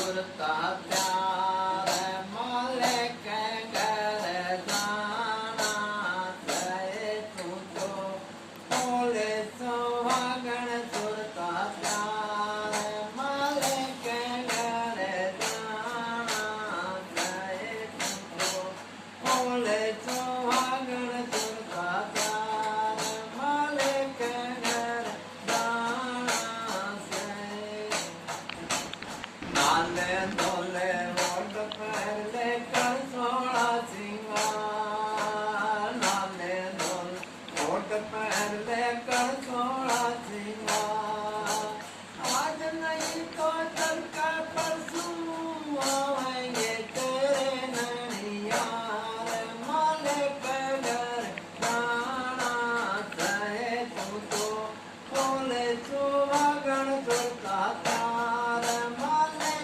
सुरता प्यार मालिक घर जाना सहे तू तो बोले सुहागण सुरता प्यार मालिक घर जाना सहे तू तो बोले सुहागण सुरता प्यार मालिक घर जाना सहे नाले तोले